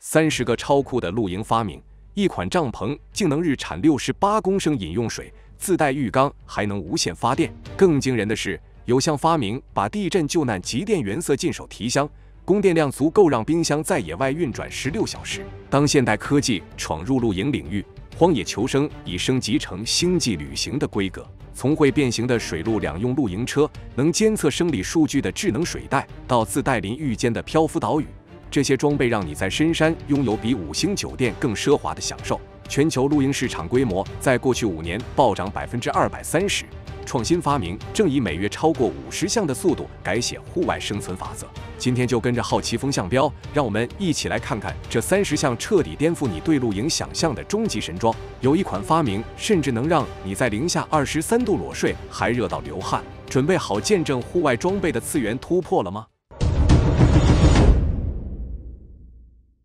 30个超酷的露营发明，一款帐篷竟能日产68公升饮用水，自带浴缸，还能无线发电。更惊人的是，有项发明把地震救难急电原色进手提箱，供电量足够让冰箱在野外运转16小时。当现代科技闯入露营领域，荒野求生已升级成星际旅行的规格。从会变形的水陆两用露营车，能监测生理数据的智能水袋，到自带淋浴间的漂浮岛屿，这些装备让你在深山拥有比5星酒店更奢华的享受。全球露营市场规模在过去5年暴涨230%，创新发明正以每月超过50项的速度改写户外生存法则。今天就跟着好奇风向标，让我们一起来看看这30项彻底颠覆你对露营想象的终极神装。有一款发明甚至能让你在零下23度裸睡还热到流汗。准备好见证户外装备的次元突破了吗？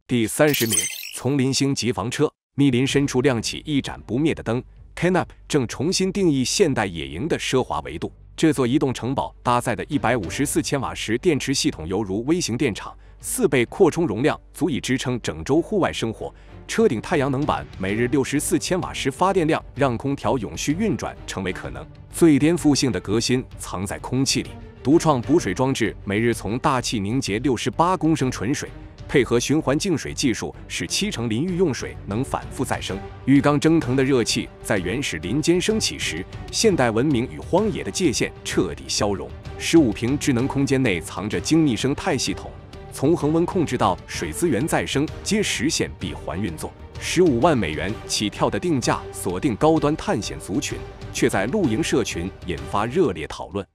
第30名，丛林星级房车。密林深处亮起一盏不灭的灯 ，Canap 正重新定义现代野营的奢华维度。这座移动城堡搭载的154千瓦时电池系统犹如微型电厂，4倍扩充容量足以支撑整周户外生活。车顶太阳能板每日64千瓦时发电量，让空调永续运转成为可能。最颠覆性的革新藏在空气里，独创补水装置每日从大气凝结68公升纯水。配合循环净水技术，使70%淋浴用水能反复再生。浴缸蒸腾的热气在原始林间升起时，现代文明与荒野的界限彻底消融。15平智能空间内藏着精密生态系统，从恒温控制到水资源再生，皆实现闭环运作。15万美元起跳的定价锁定高端探险族群，却在露营社群引发热烈讨论。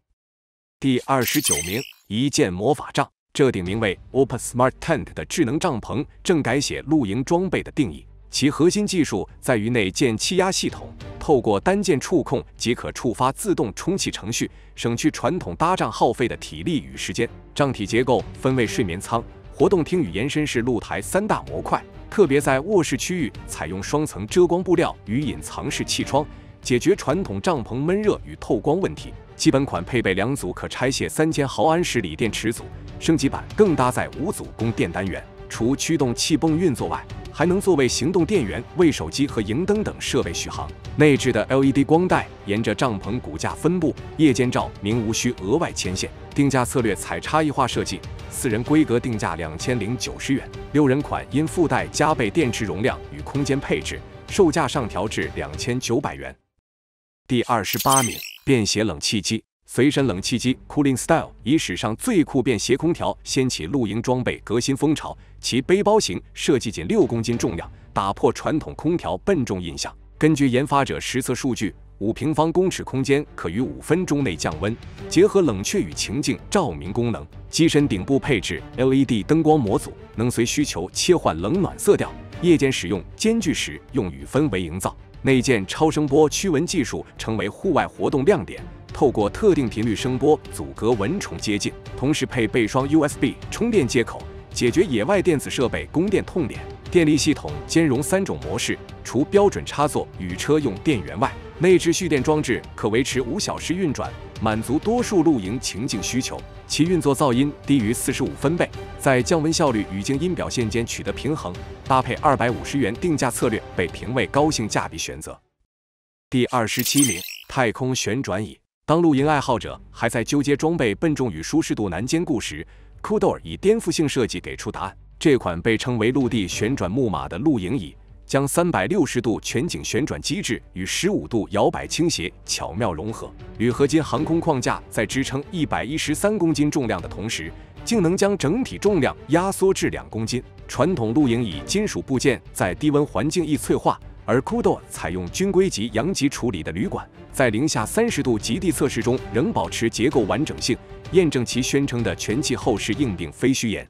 第29名，一件魔法帐。这顶名为 Opus Smart Tent 的智能帐篷正改写露营装备的定义。其核心技术在于内建气压系统，透过单键触控即可触发自动充气程序，省去传统搭帐耗费的体力与时间。帐体结构分为睡眠舱、活动厅与延伸式露台3大模块，特别在卧室区域采用双层遮光布料与隐藏式气窗，解决传统帐篷闷热与透光问题。基本款配备2组可拆卸3000毫安时锂电池组，升级版更搭载5组供电单元。除驱动气泵运作外，还能作为行动电源，为手机和荧灯等设备续航。内置的 LED 光带沿着帐篷骨架分布，夜间照明无需额外牵线。定价策略采差异化设计，4人规格定价2090元，6人款因附带加倍电池容量与空间配置，售价上调至2900元。第28名，便携冷气机。随身冷气机 Cooling Style 以史上最酷便携空调掀起露营装备革新风潮。其背包型设计仅6公斤重量，打破传统空调笨重印象。根据研发者实测数据，5平方公尺空间可于5分钟内降温，结合冷却与情境照明功能。机身顶部配置 LED 灯光模组，能随需求切换冷暖色调，夜间使用，兼具使用与氛围营造。内建超声波驱蚊技术成为户外活动亮点，透过特定频率声波阻隔蚊虫接近，同时配备双 USB 充电接口，解决野外电子设备供电痛点。电力系统兼容3种模式，除标准插座与车用电源外，内置蓄电装置可维持5小时运转，满足多数露营情境需求。其运作噪音低于45分贝，在降温效率与静音表现间取得平衡，搭配250元定价策略，被评为高性价比选择。第27名，太空旋转椅。当露营爱好者还在纠结装备笨重与舒适度难兼顾时， Cooldoor 以颠覆性设计给出答案。这款被称为陆地旋转木马的露营椅，将360度全景旋转机制与15度摇摆倾斜巧妙融合。铝合金航空框架在支撑113公斤重量的同时，竟能将整体重量压缩至2公斤。传统露营椅金属部件在低温环境易脆化，而 Cooldoor 采用军规级阳极处理的铝管，在零下30度极地测试中仍保持结构完整性，验证其宣称的全气候式硬并非虚言。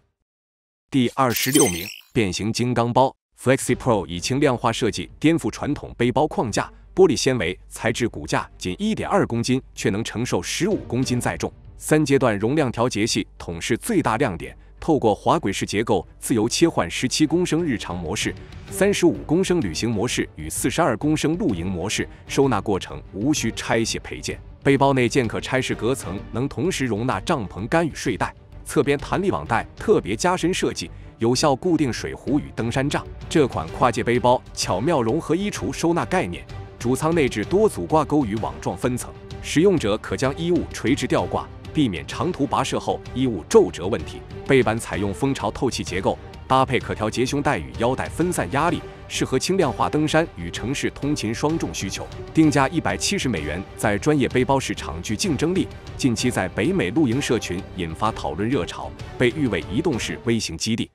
第26名，变形金刚包 Flexi Pro 以轻量化设计颠覆传统背包框架，玻璃纤维材质骨架仅 1.2公斤，却能承受15公斤载重。3阶段容量调节系统是最大亮点，透过滑轨式结构自由切换17公升日常模式、35公升旅行模式与42公升露营模式，收纳过程无需拆卸配件。背包内渐可拆式隔层能同时容纳帐篷杆与睡袋，侧边弹力网带特别加深设计，有效固定水壶与登山杖。这款跨界背包巧妙融合衣橱收纳概念，主舱内置多组挂钩与网状分层，使用者可将衣物垂直吊挂，避免长途跋涉后衣物皱褶问题。背板采用蜂巢透气结构，搭配可调节胸带与腰带分散压力，适合轻量化登山与城市通勤双重需求。定价$170，在专业背包市场具竞争力。近期在北美露营社群引发讨论热潮，被誉为移动式微型基地。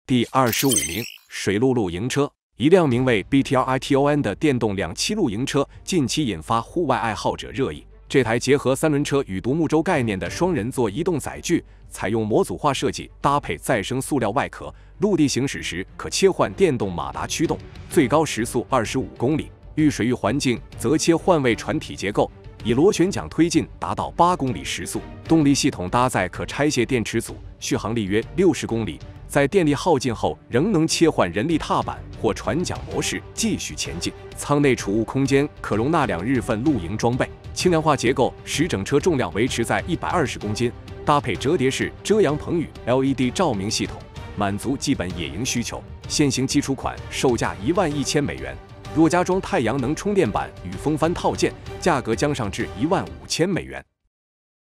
第25名，水陆露营车。一辆名为 BTRITON 的电动2栖露营车近期引发户外爱好者热议。这台结合三轮车与独木舟概念的双人座移动载具，采用模组化设计，搭配再生塑料外壳，陆地行驶时可切换电动马达驱动，最高时速25公里。遇水域环境则切换为船体结构，以螺旋桨推进，达到8公里时速。动力系统搭载可拆卸电池组，续航力约60公里。在电力耗尽后，仍能切换人力踏板或船桨模式继续前进。舱内储物空间可容纳2日份露营装备。轻量化结构使整车重量维持在120公斤，搭配折叠式遮阳棚与 LED 照明系统，满足基本野营需求。现行基础款售价$11000，若加装太阳能充电板与风帆套件，价格将上至$15000。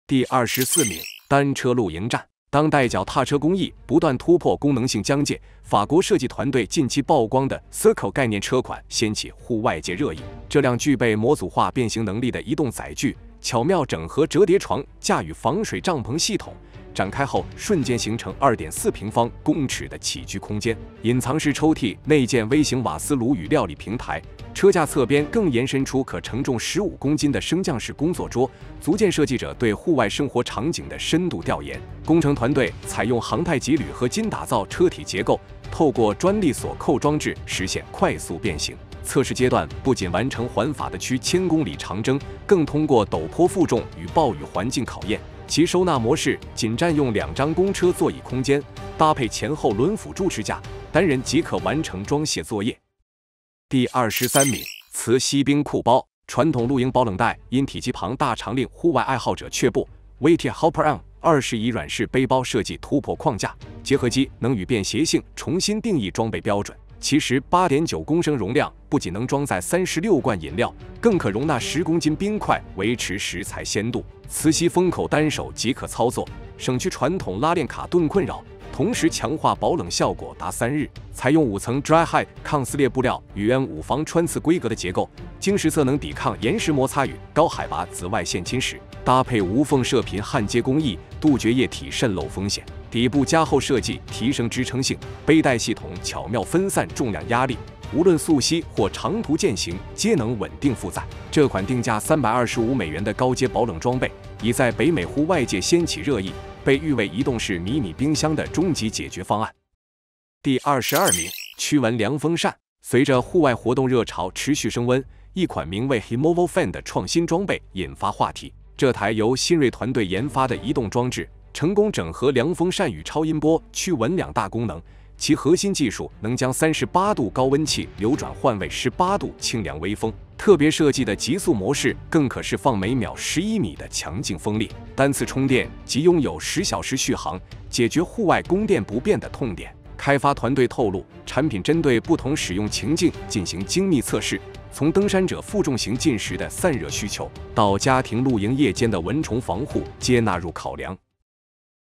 第24名，单车露营站。当代脚踏车工艺不断突破功能性疆界，法国设计团队近期曝光的 Circle 概念车款掀起户外界热议。这辆具备模组化变形能力的移动载具，巧妙整合折叠床架与防水帐篷系统，展开后瞬间形成2.4平方公尺的起居空间。隐藏式抽屉内建微型瓦斯炉与料理平台，车架侧边更延伸出可承重15公斤的升降式工作桌，足见设计者对户外生活场景的深度调研。工程团队采用航太级铝合金打造车体结构，透过专利锁扣装置实现快速变形。测试阶段不仅完成环法的区1000公里长征，更通过陡坡负重与暴雨环境考验。其收纳模式仅占用2张公车座椅空间，搭配前后轮辅助支架，单人即可完成装卸作业。第23名，磁吸冰库包。传统露营保冷袋因体积庞大常令户外爱好者却步。Weighty Hopper M20以软式背包设计突破框架，结合机能与便携性重新定义装备标准。其实 8.9公升容量不仅能装载36罐饮料，更可容纳10公斤冰块，维持食材鲜度。磁吸封口单手即可操作，省去传统拉链卡顿困扰，同时强化保冷效果达3日。采用5层 Dry Hide 抗撕裂布料与 N5防穿刺规格的结构，经实测能抵抗岩石摩擦与高海拔紫外线侵蚀，搭配无缝射频焊接工艺，杜绝液体渗漏风险。底部加厚设计提升支撑性，背带系统巧妙分散重量压力，无论速吸或长途健行皆能稳定负载。这款定价$325的高阶保冷装备，已在北美户外界掀起热议，被誉为移动式迷你冰箱的终极解决方案。第22名，驱蚊凉风扇。随着户外活动热潮持续升温，一款名为 Himovo Fan 的创新装备引发话题。这台由新锐团队研发的移动装置，成功整合凉风扇与超音波驱蚊2大功能。其核心技术能将38度高温气流转换为18度清凉微风，特别设计的极速模式更可释放每秒11米的强劲风力，单次充电即拥有10小时续航，解决户外供电不便的痛点。开发团队透露，产品针对不同使用情境进行精密测试，从登山者负重行进时的散热需求，到家庭露营夜间的蚊虫防护，皆纳入考量。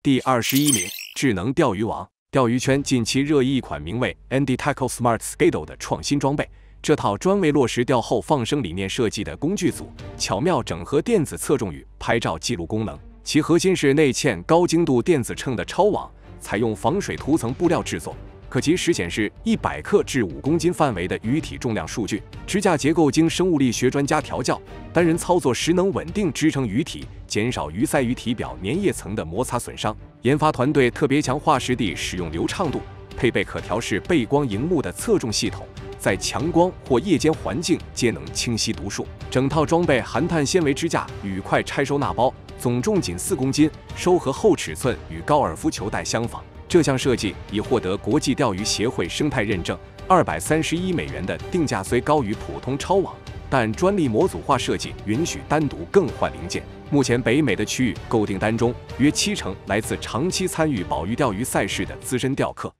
第21名，智能钓鱼网。钓鱼圈近期热议一款名为 Andy Tackle Smart Scale 的创新装备，这套专为落实钓后放生理念设计的工具组，巧妙整合电子测重与拍照记录功能。其核心是内嵌高精度电子秤的超网，采用防水涂层布料制作，可及时显示100克至5公斤范围的鱼体重量数据。支架结构经生物力学专家调教，单人操作时能稳定支撑鱼体，减少鱼鳃鱼体表粘液层的摩擦损伤。研发团队特别强化实地使用流畅度，配备可调式背光荧幕的测重系统，在强光或夜间环境皆能清晰读数。整套装备含碳纤维支架与快拆收纳包，总重仅4公斤，收合后尺寸与高尔夫球袋相仿。这项设计已获得国际钓鱼协会生态认证。$231的定价虽高于普通超网，但专利模组化设计允许单独更换零件。目前北美的区域购订单中，约70%来自长期参与保育钓鱼赛事的资深钓客。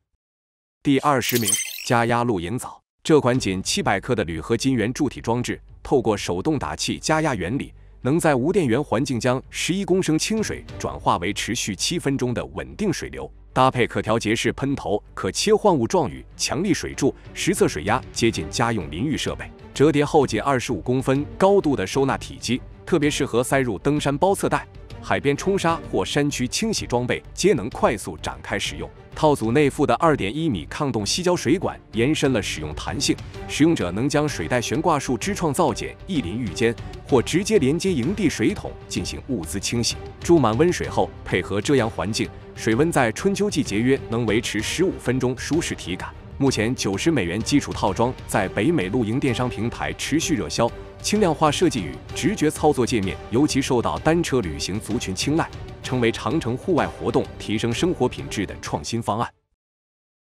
第20名，加压露营藻。这款仅700克的铝合金圆柱体装置，透过手动打气加压原理，能在无电源环境将11公升清水转化为持续7分钟的稳定水流。搭配可调节式喷头、可切换物状语、强力水柱、实测水压，接近家用淋浴设备。折叠后仅25公分高度的收纳体积，特别适合塞入登山包侧袋、海边冲沙或山区清洗装备，皆能快速展开使用。套组内附的2.1米抗冻吸胶水管延伸了使用弹性，使用者能将水带悬挂树枝创造茧一淋浴间，或直接连接营地水桶进行物资清洗。注满温水后，配合遮阳环境，水温在春秋季节约能维持15分钟舒适体感。目前$90基础套装在北美露营电商平台持续热销。轻量化设计与直觉操作界面尤其受到单车旅行族群青睐，成为长程户外活动提升生活品质的创新方案。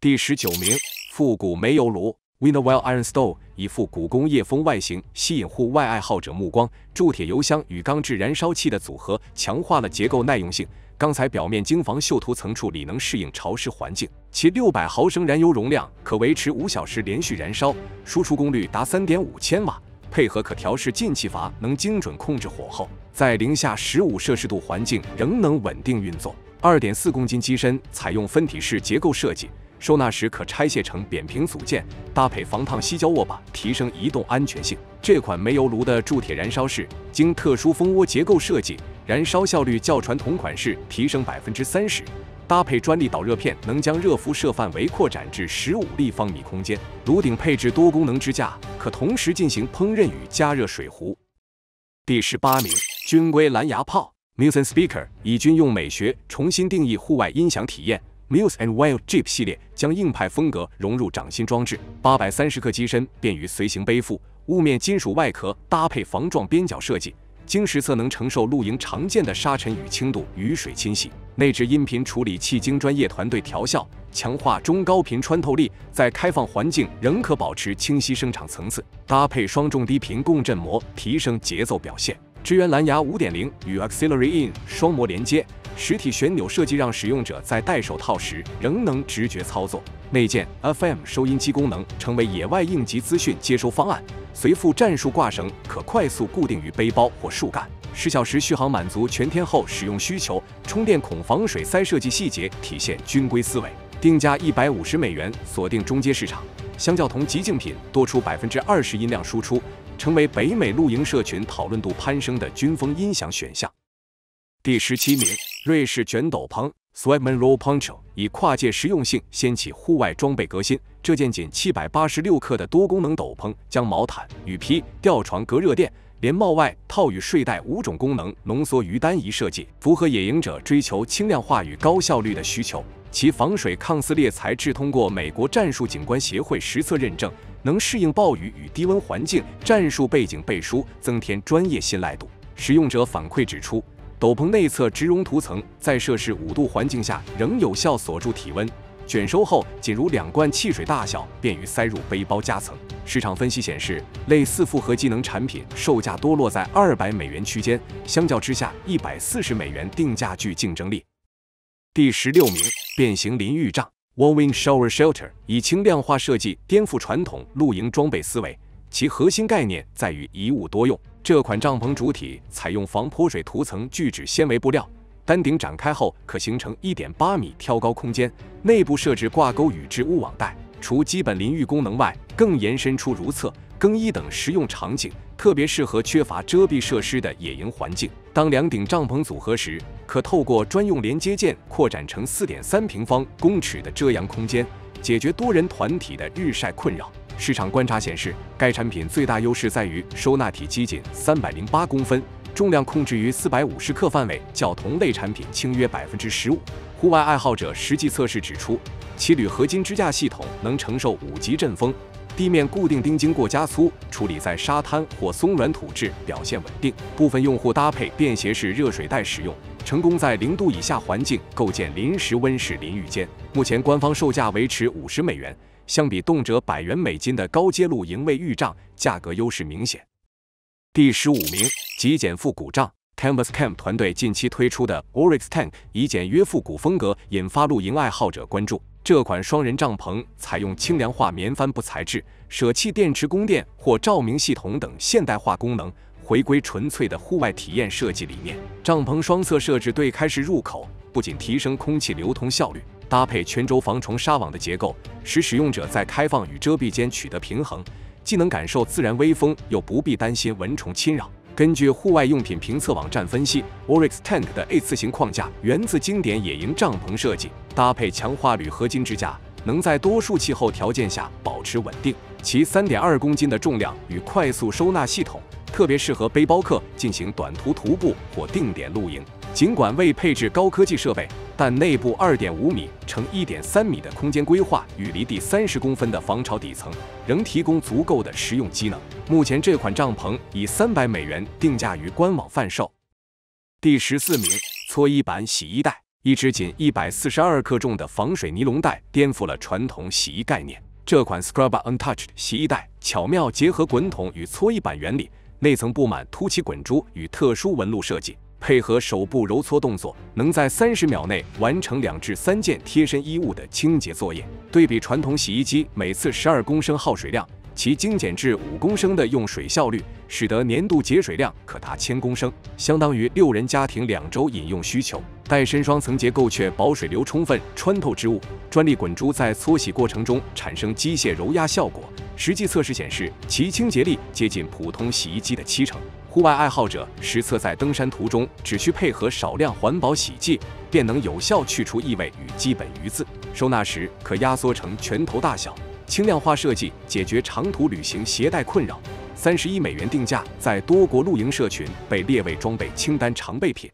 第19名，复古煤油炉 Winterwell Iron Stove 以复古工业风外形吸引户外爱好者目光。铸铁油箱与钢制燃烧器的组合强化了结构耐用性，钢材表面经防锈涂层处理能适应潮湿环境。其600毫升燃油容量可维持5小时连续燃烧，输出功率达3.5千瓦。配合可调式进气阀，能精准控制火候，在零下15摄氏度环境仍能稳定运作。2.4公斤机身采用分体式结构设计，收纳时可拆卸成扁平组件，搭配防烫吸胶握把，提升移动安全性。这款煤油炉的铸铁燃烧式经特殊蜂窝结构设计，燃烧效率较传统款式提升30%。搭配专利导热片，能将热辐射范围扩展至15立方米空间。炉顶配置多功能支架，可同时进行烹饪与加热水壶。第18名，军规蓝牙炮 Muse Speaker 以军用美学重新定义户外音响体验。Muse and Wild Jeep 系列将硬派风格融入掌心装置，830克机身便于随行背负，雾面金属外壳搭配防撞边角设计。经实测能承受露营常见的沙尘与轻度雨水侵袭。内置音频处理器经专业团队调校，强化中高频穿透力，在开放环境仍可保持清晰声场层次。搭配双重低频共振膜，提升节奏表现。支援蓝牙 5.0 与 Auxiliary In 双模连接，实体旋钮设计让使用者在戴手套时仍能直觉操作。内建 FM 收音机功能，成为野外应急资讯接收方案。随附战术挂绳，可快速固定于背包或树干，10小时续航满足全天候使用需求。充电孔防水塞设计细节体现军规思维，定价$150，锁定中阶市场。相较同极竞品多出20%音量输出，成为北美露营社群讨论度攀升的军风音响选项。第17名，瑞士卷斗篷 Swedman Roll Poncho 以跨界实用性掀起户外装备革新。这件仅786克的多功能斗篷，将毛毯、雨披、吊床、隔热垫、连帽外套与睡袋5种功能浓缩于单一设计，符合野营者追求轻量化与高效率的需求。其防水抗撕裂材质通过美国战术景观协会实测认证，能适应暴雨与低温环境，战术背景背书，增添专业信赖度。使用者反馈指出，斗篷内侧植绒涂层在摄氏5度环境下仍有效锁住体温，卷收后仅如2罐汽水大小，便于塞入背包夹层。市场分析显示，类似复合机能产品售价多落在$200区间，相较之下$140定价具竞争力。第16名，变形淋浴帐 Wallwing Shower Shelter 以轻量化设计颠覆传统露营装备思维，其核心概念在于一物多用。这款帐篷主体采用防泼水涂层聚酯纤维布料，单顶展开后可形成1.8米挑高空间，内部设置挂钩宇治屋网带。除基本淋浴功能外，更延伸出如厕、更衣等实用场景，特别适合缺乏遮蔽设施的野营环境。当2顶帐篷组合时，可透过专用连接件扩展成4.3平方公尺的遮阳空间，解决多人团体的日晒困扰。市场观察显示，该产品最大优势在于收纳体积仅308公分，重量控制于450克范围，较同类产品轻约15%。户外爱好者实际测试指出，其铝合金支架系统能承受5级阵风，地面固定钉经过加粗处理在沙滩或松软土质，表现稳定。部分用户搭配便携式热水袋使用，成功在0度以下环境构建临时温室淋浴间。目前官方售价维持$50，相比动辄$100的高阶露营卫浴帐，价格优势明显。第15名，极简复古帐。Canvas Camp 团队近期推出的 Oryx Tank 以简约复古风格引发露营爱好者关注。这款双人帐篷采用轻量化棉帆布材质，舍弃电池供电或照明系统等现代化功能，回归纯粹的户外体验设计理念。帐篷双侧设置对开式入口，不仅提升空气流通效率，搭配全周防虫纱网的结构，使使用者在开放与遮蔽间取得平衡，既能感受自然微风，又不必担心蚊虫侵扰。根据户外用品评测网站分析 ，Oryx Tank 的 A 字形框架源自经典野营帐篷设计，搭配强化铝合金支架，能在多数气候条件下保持稳定。其3.2公斤的重量与快速收纳系统，特别适合背包客进行短途徒步或定点露营。尽管未配置高科技设备，但内部2.5米乘1.3米的空间规划与离地30公分的防潮底层，仍提供足够的实用机能。目前这款帐篷以$300定价于官网贩售。第14名，搓衣板洗衣袋。一只仅142克重的防水尼龙袋颠覆了传统洗衣概念。这款 Scrubba Untouched 洗衣袋巧妙结合滚筒与搓衣板原理，内层布满凸起滚珠与特殊纹路设计。配合手部揉搓动作，能在30秒内完成2至3件贴身衣物的清洁作业。对比传统洗衣机每次12公升耗水量，其精简至5公升的用水效率，使得年度节水量可达1000公升，相当于6人家庭2周饮用需求。带身双层结构却保水流充分，穿透织物。专利滚珠在搓洗过程中产生机械揉压效果，实际测试显示其清洁力接近普通洗衣机的70%。户外爱好者实测在登山途中，只需配合少量环保洗剂，便能有效去除异味与基本余渍。收纳时可压缩成拳头大小，轻量化设计解决长途旅行携带困扰。$31定价，在多国露营社群被列为装备清单常备品。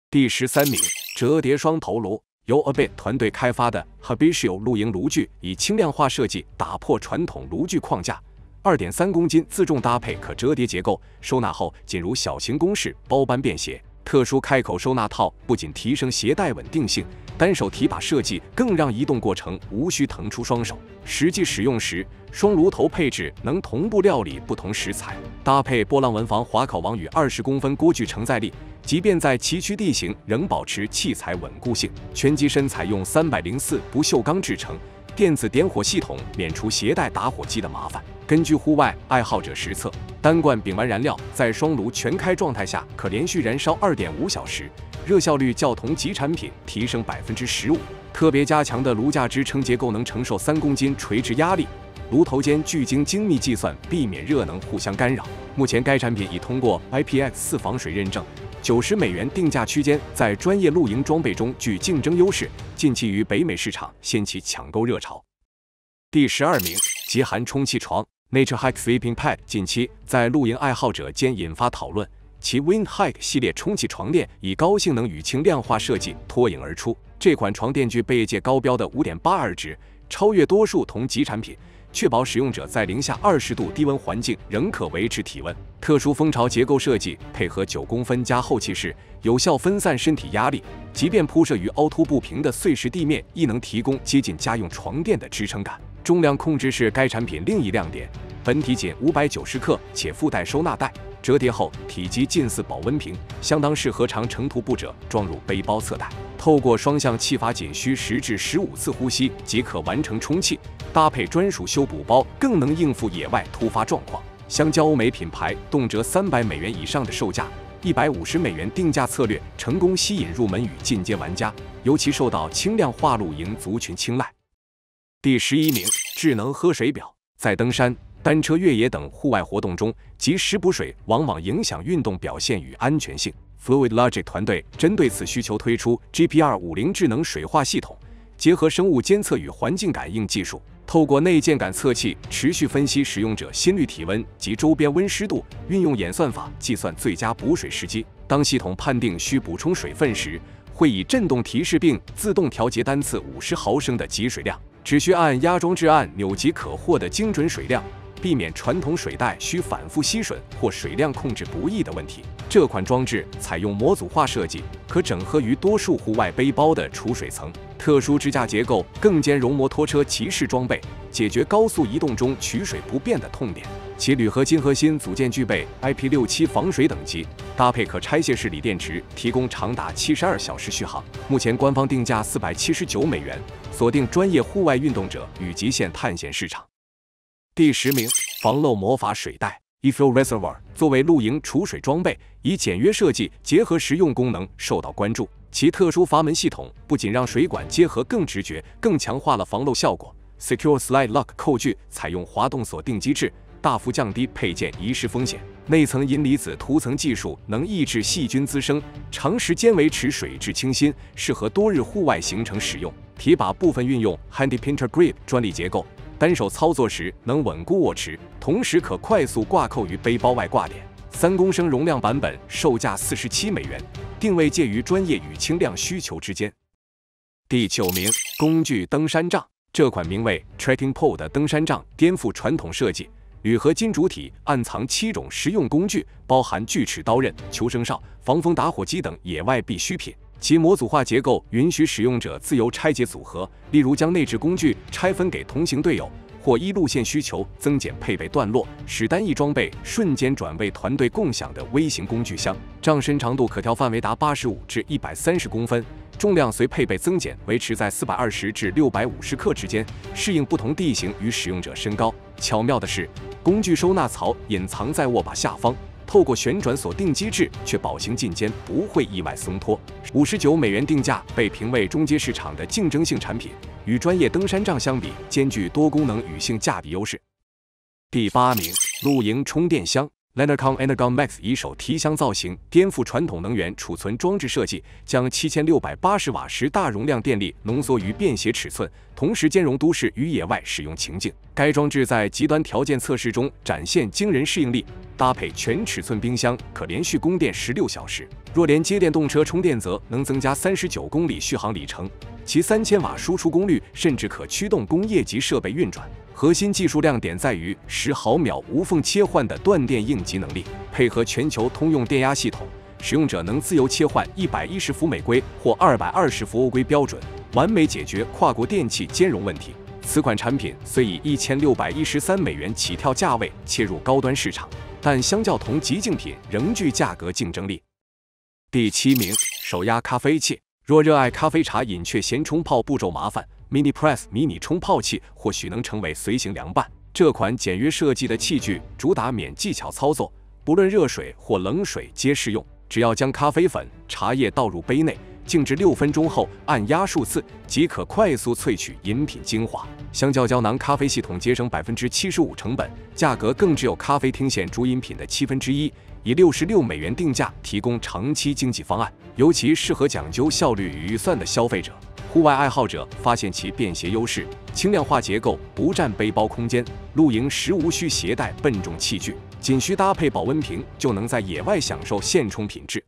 第13名，折叠双头炉。由 Abit 团队开发的 Habitio 露营炉具，以轻量化设计打破传统炉具框架。2.3公斤自重搭配可折叠结构，收纳后仅如小型公式包般便携。特殊开口收纳套不仅提升携带稳定性，单手提把设计更让移动过程无需腾出双手。实际使用时，双炉头配置能同步料理不同食材，搭配波浪纹防滑烤网与20公分锅具承载力，即便在崎岖地形仍保持器材稳固性。全机身采用304不锈钢制成，电子点火系统免除携带打火机的麻烦。根据户外爱好者实测，单罐丙烷燃料在双炉全开状态下可连续燃烧2.5小时，热效率较同级产品提升15%。特别加强的炉架支撑结构能承受3公斤垂直压力，炉头间距经精密计算，避免热能互相干扰。目前该产品已通过 IPX4 防水认证，$90定价区间，在专业露营装备中具竞争优势，近期于北美市场掀起抢购热潮。第12名，极寒充气床。Nature Hike Sleeping Pad 近期在露营爱好者间引发讨论，其 Wind Hike 系列充气床垫以高性能与轻量化设计脱颖而出。这款床垫具备业界高标的5.82值，超越多数同级产品，确保使用者在零下20度低温环境仍可维持体温。特殊蜂巢结构设计配合9公分加厚气势，有效分散身体压力，即便铺设于凹凸不平的碎石地面，亦能提供接近家用床垫的支撑感。重量控制是该产品另一亮点，本体仅590克，且附带收纳袋，折叠后体积近似保温瓶，相当适合长程徒步者装入背包侧袋。透过双向气阀，仅需10至15次呼吸即可完成充气，搭配专属修补包，更能应付野外突发状况。相较欧美品牌动辄$300以上的售价，$150定价策略成功吸引入门与进阶玩家，尤其受到轻量化露营族群青睐。第11名，智能喝水表。在登山、单车越野等户外活动中，及时补水往往影响运动表现与安全性。Fluid Logic 团队针对此需求推出 GPR50 智能水化系统，结合生物监测与环境感应技术，透过内建感测器持续分析使用者心率、体温及周边温湿度，运用演算法计算最佳补水时机。当系统判定需补充水分时，会以震动提示并自动调节单次50毫升的给水量，只需按压装置按钮即可获得精准水量，避免传统水袋需反复吸吮或水量控制不易的问题。这款装置采用模组化设计，可整合于多数户外背包的储水层。特殊支架结构更兼容摩托车骑士装备，解决高速移动中取水不便的痛点。其铝合金核心组件具备 IP67 防水等级，搭配可拆卸式锂电池，提供长达72小时续航。目前官方定价479美元，锁定专业户外运动者与极限探险市场。第10名，防漏魔法水袋 eFlow Reservoir 作为露营储水装备，以简约设计结合实用功能受到关注。其特殊阀门系统不仅让水管结合更直觉，更强化了防漏效果。Secure Slide Lock 扣具采用滑动锁定机制，大幅降低配件遗失风险。内层银离子涂层技术能抑制细菌滋生，长时间维持水质清新，适合多日户外行程使用。提把部分运用 Handy Pinter Grip 专利结构，单手操作时能稳固握持，同时可快速挂扣于背包外挂点。3公升容量版本售价47美元，定位介于专业与轻量需求之间。第9名，工具登山杖。这款名为 Trekking Pole 的登山杖颠覆传统设计，铝合金主体暗藏7种实用工具，包含锯齿刀刃、求生哨、防风打火机等野外必需品。其模组化结构允许使用者自由拆解组合，例如将内置工具拆分给同行队友，或依路线需求增减配备段落，使单一装备瞬间转为团队共享的微型工具箱。杖身长度可调范围达85至130公分，重量随配备增减维持在420至650克之间，适应不同地形与使用者身高。巧妙的是，工具收纳槽隐藏在握把下方，透过旋转锁定机制，确保行进间不会意外松脱。59美元定价，被评为中阶市场的竞争性产品，与专业登山杖相比，兼具多功能与性价比优势。第8名，露营充电箱。Lanarcon Energon Max 以手提箱造型颠覆传统能源储存装置设计，将7680瓦时大容量电力浓缩于便携尺寸，同时兼容都市与野外使用情境。该装置在极端条件测试中展现惊人适应力，搭配全尺寸冰箱，可连续供电16小时。若连接电动车充电，则能增加39公里续航里程。其3000瓦输出功率甚至可驱动工业级设备运转。核心技术亮点在于10毫秒无缝切换的断电应急能力，配合全球通用电压系统，使用者能自由切换110伏每规或220伏欧规标准，完美解决跨国电器兼容问题。此款产品虽以1613美元起跳价位切入高端市场，但相较同级竞品仍具价格竞争力。第7名，手压咖啡器。若热爱咖啡茶饮却嫌冲泡步骤麻烦，Mini Press 迷你冲泡器或许能成为随行凉伴。这款简约设计的器具主打免技巧操作，不论热水或冷水皆适用。只要将咖啡粉、茶叶倒入杯内，静置6分钟后按压数次，即可快速萃取饮品精华。相较胶囊咖啡系统节省75%成本，价格更只有咖啡厅现主饮品的1/7，以66美元定价，提供长期经济方案，尤其适合讲究效率与预算的消费者。户外爱好者发现其便携优势，轻量化结构不占背包空间，露营时无需携带笨重器具，仅需搭配保温瓶就能在野外享受现充品质。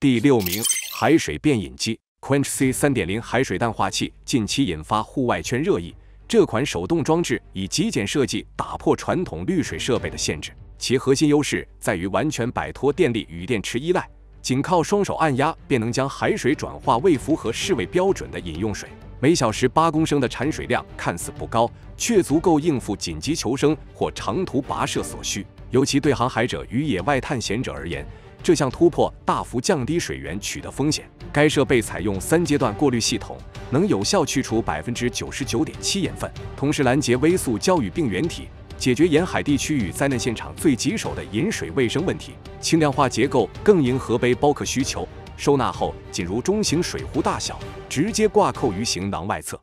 第6名，海水变饮机 Quench C 3.0 海水淡化器近期引发户外圈热议。这款手动装置以极简设计打破传统滤水设备的限制，其核心优势在于完全摆脱电力与电池依赖，仅靠双手按压便能将海水转化为符合世卫标准的饮用水。每小时8公升的产水量看似不高，却足够应付紧急求生或长途跋涉所需。尤其对航海者与野外探险者而言，这项突破大幅降低水源取得风险。该设备采用3阶段过滤系统，能有效去除99.7%盐分，同时拦截微塑胶与病原体，解决沿海地区与灾难现场最棘手的饮水卫生问题。轻量化结构更迎合背包客需求，收纳后仅如中型水壶大小，直接挂扣于行囊外侧。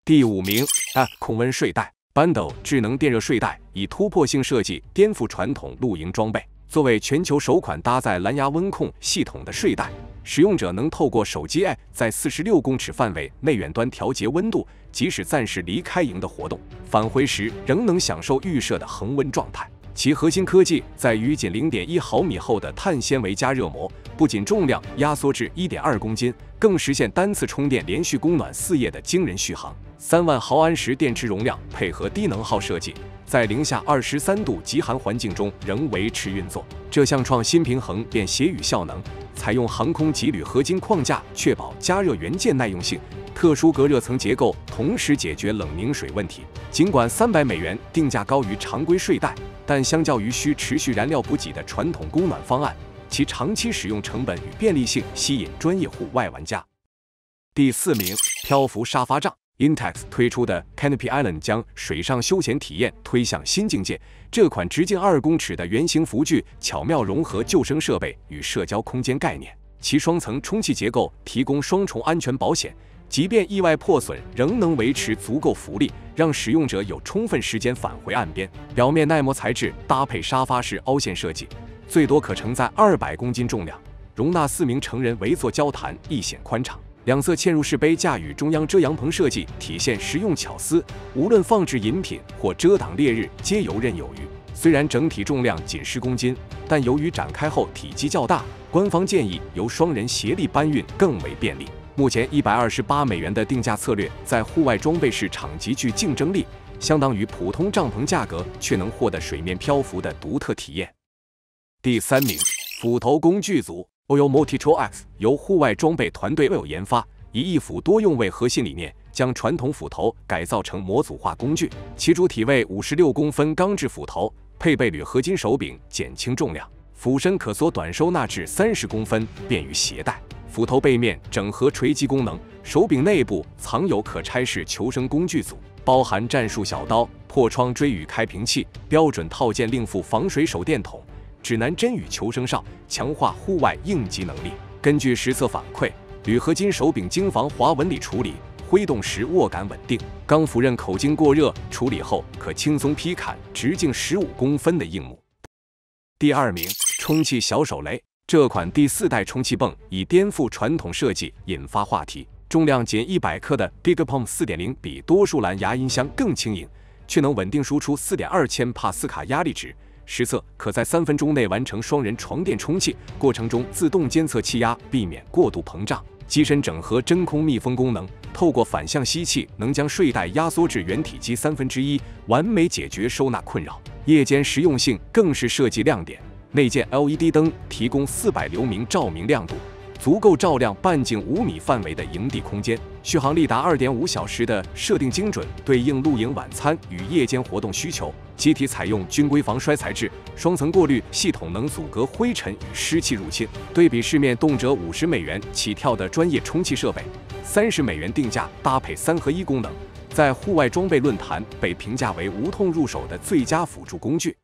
第5名 ，App 控温睡袋 Bundle 智能电热睡袋，以突破性设计颠覆传统露营装备。作为全球首款搭载蓝牙温控系统的睡袋，使用者能透过手机 App 在46公尺范围内远端调节温度，即使暂时离开营的活动，返回时仍能享受预设的恒温状态。其核心科技在于仅 0.1 毫米厚的碳纤维加热膜，不仅重量压缩至 1.2 公斤，更实现单次充电连续供暖4夜的惊人续航。3万毫安时电池容量，配合低能耗设计，在零下23度极寒环境中仍维持运作。这项创新平衡便携与效能，采用航空级铝合金框架，确保加热元件耐用性。特殊隔热层结构同时解决冷凝水问题。尽管$300定价高于常规睡袋，但相较于需持续燃料补给的传统供暖方案，其长期使用成本与便利性吸引专业户外玩家。第4名，漂浮沙发帐。Intex 推出的 Canopy Island 将水上休闲体验推向新境界。这款直径2公尺的圆形浮具巧妙融合救生设备与社交空间概念，其双层充气结构提供双重安全保险，即便意外破损，仍能维持足够浮力，让使用者有充分时间返回岸边。表面耐磨材质搭配沙发式凹陷设计，最多可承载200公斤重量，容纳4名成人围坐交谈，一显宽敞。两侧嵌入式杯架与中央遮阳棚设计体现实用巧思，无论放置饮品或遮挡烈日，皆游刃有余。虽然整体重量仅10公斤，但由于展开后体积较大，官方建议由双人协力搬运更为便利。目前$128的定价策略在户外装备市场极具竞争力，相当于普通帐篷价格，却能获得水面漂浮的独特体验。第3名，斧头工具组。OYO Multi-Tool X 由户外装备团队 OYO 研发，以一斧多用为核心理念，将传统斧头改造成模组化工具。其主体为56公分钢制斧头，配备铝合金手柄，减轻重量。斧身可缩短收纳至30公分，便于携带。斧头背面整合锤击功能，手柄内部藏有可拆式求生工具组，包含战术小刀、破窗锥与开瓶器、标准套件令副防水手电筒、指南针与求生哨，强化户外应急能力。根据实测反馈，铝合金手柄经防滑纹理处理，挥动时握感稳定；钢斧刃口经过热处理后，可轻松劈砍直径15公分的硬木。第2名，充气小手雷。这款第4代充气泵以颠覆传统设计引发话题。重量仅100克的 BigPump 4.0比多数蓝牙音箱更轻盈，却能稳定输出4.2千帕斯卡压力值。实测可在3分钟内完成双人床垫充气，过程中自动监测气压，避免过度膨胀。机身整合真空密封功能，透过反向吸气，能将睡袋压缩至原体积1/3，完美解决收纳困扰。夜间实用性更是设计亮点，内建 LED 灯提供400流明照明亮度，足够照亮半径5米范围的营地空间。续航力达2.5小时的设定精准，对应露营晚餐与夜间活动需求。机体采用军规防摔材质，双层过滤系统能阻隔灰尘与湿气入侵。对比市面动辄$50起跳的专业充气设备，$30定价搭配3合1功能，在户外装备论坛被评价为无痛入手的最佳辅助工具。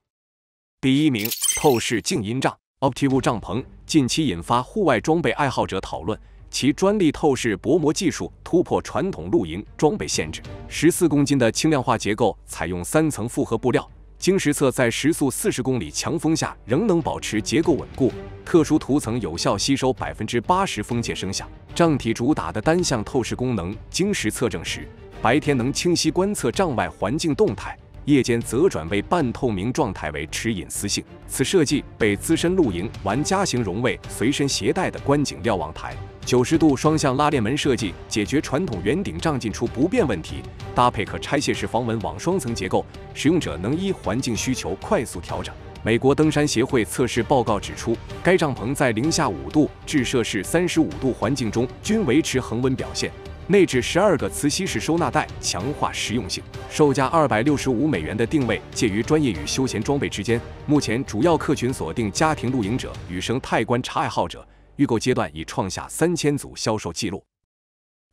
第1名，透视静音帐。Optivo 帐篷近期引发户外装备爱好者讨论，其专利透视薄膜技术突破传统露营装备限制。14公斤的轻量化结构采用3层复合布料，经实测在时速40公里强风下仍能保持结构稳固。特殊涂层有效吸收80%风切声响。帐体主打的单向透视功能，经实测证实，白天能清晰观测帐外环境动态，夜间则转为半透明状态，维持隐私性。此设计被资深露营玩家形容为随身携带的观景瞭望台。90度双向拉链门设计解决传统圆顶帐进出不便问题，搭配可拆卸式防蚊网双层结构，使用者能依环境需求快速调整。美国登山协会测试报告指出，该帐篷在零下5度至摄氏35度环境中均维持恒温表现。内置12个磁吸式收纳袋，强化实用性。售价$265的定位介于专业与休闲装备之间。目前主要客群锁定家庭露营者与生态观察爱好者，预购阶段已创下3000组销售记录。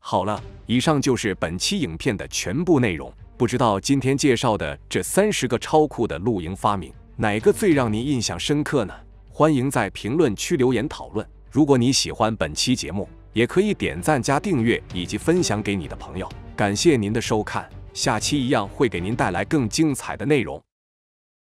好了，以上就是本期影片的全部内容。不知道今天介绍的这30个超酷的露营发明，哪个最让您印象深刻呢？欢迎在评论区留言讨论。如果你喜欢本期节目，也可以点赞加订阅以及分享给你的朋友。感谢您的收看，下期一样会给您带来更精彩的内容。